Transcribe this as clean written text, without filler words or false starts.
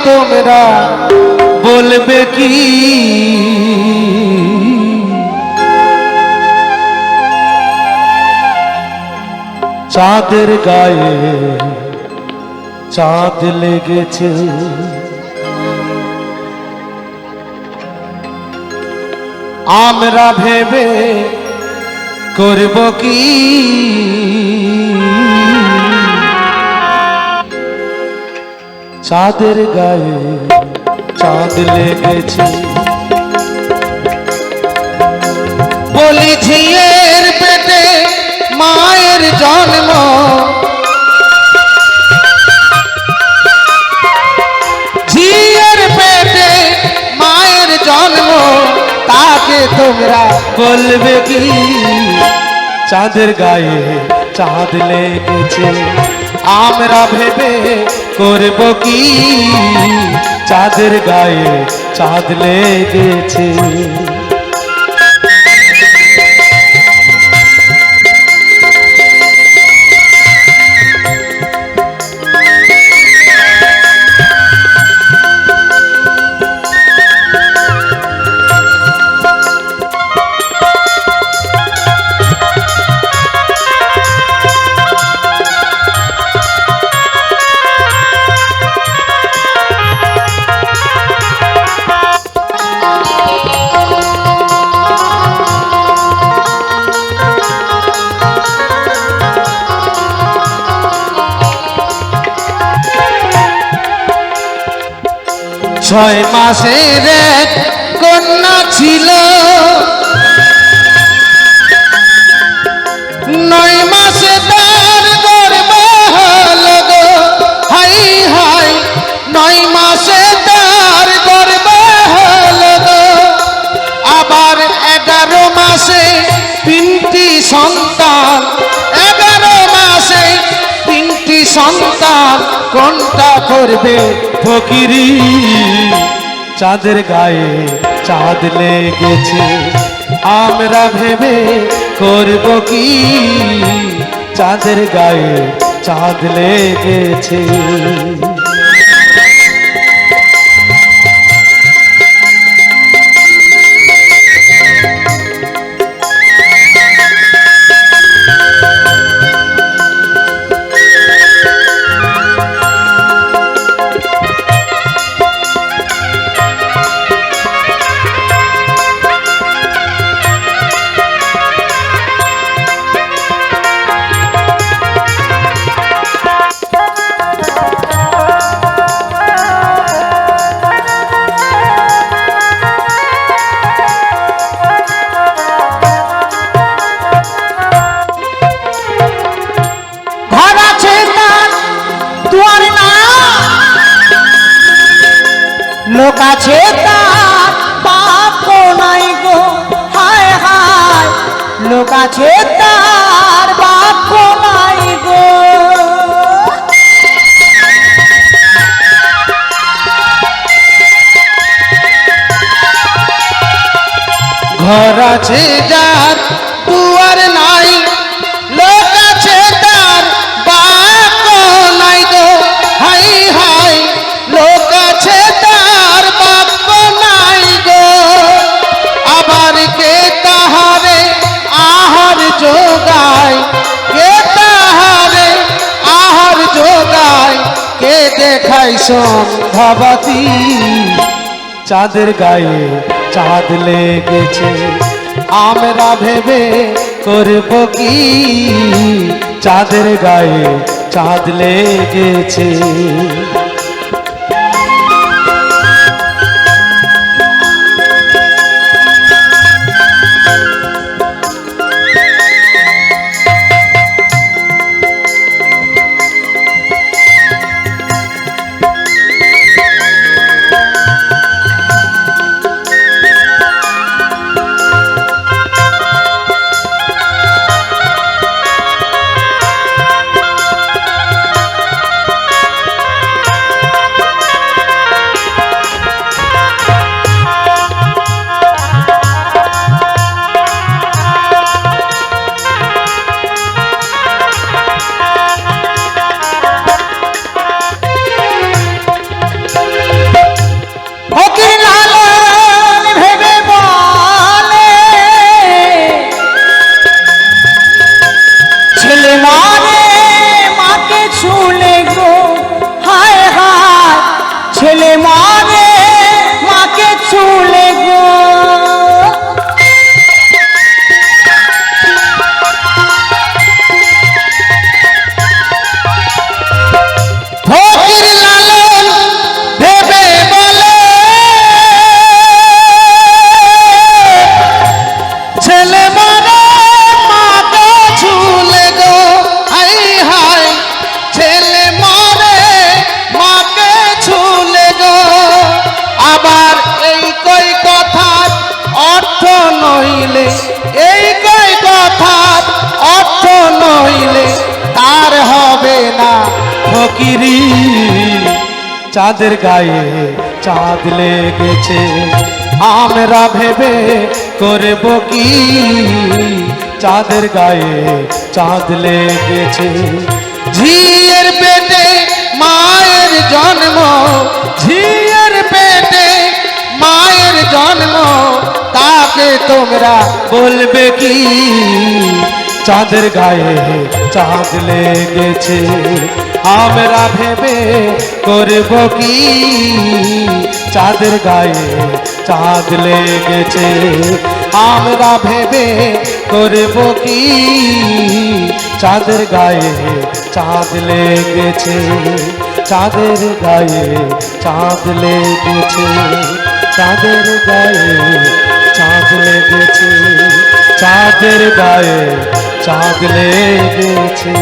তোমরা বলবে কি চাঁদের গায়ে চাঁদ লেগেছে আমরা ভেবে করব কি চাঁদের গায়ে চাঁদ লেগেছে বলি ঝিয়ের পেটে মায়ের জন্ম ঝিয়ের পেটে মায়ের জন্ম তাকে তোমরা বলবে কি চাঁদের গায়ে চাঁদ লেগেছে আমরা ভেবে করব কি চাঁদের গায়ে চাঁদ লেগেছে ছয় মাসের এক কন্যা ছিল 9 মাসে তার গর্ভ হলো গো হাই হাই 9 মাসে তার গর্ভ হলো গো আবার 11 মাসে 3টি সন্তান 11 মাসে 3টি সন্তান কোনটা করবে ফকিরি চাঁদের গায়ে চাঁদ লেগেছে আমরা ভেবে করব কি চাঁদের গায়ে চাঁদ লেগেছে লোক আছে তার বাপ নাই গো হায় হায় লোক আছে তার বাপ নাই গো ঘর আছে যার দুয়ার নাই লোক আছে তার বাপ নাই গো হায় হায় লোক আছে जोगाय के ताहारे आहार जोगाय के देखाय सन्ध्याबाती चाँदेर गाये चाँद लेगेछे आमरा भेबे करब कि चाँदेर गाये चाँद लेगेछे নইলে এই কয় কথার অর্থ নইলে তার হবে না ফকিরি। চাঁদের গায়ে চাঁদ লেগেছে আমরা ভেবে করব কি, চাঁদের গায়ে চাঁদ লেগেছে। ঝিয়ের পেটে মায়ের জন্ম, ঝিয়ের পেটে মায়ের জন্ম, তাকে তোমরা বলবে কি চাঁদের গায়ে চাঁদ লেগেছে আমরা ভেবে করব কি, চাঁদের গায়ে চাঁদ লেগেছে আমরা ভেবে করব কি, চাঁদের গায়ে চাঁদ লেগেছে, চাঁদের গায়ে চাঁদ লেগেছে, চাঁদের গায়ে চাঁদ লেগেছে, চাঁদের গায়ে চাঁদ লেগেছে।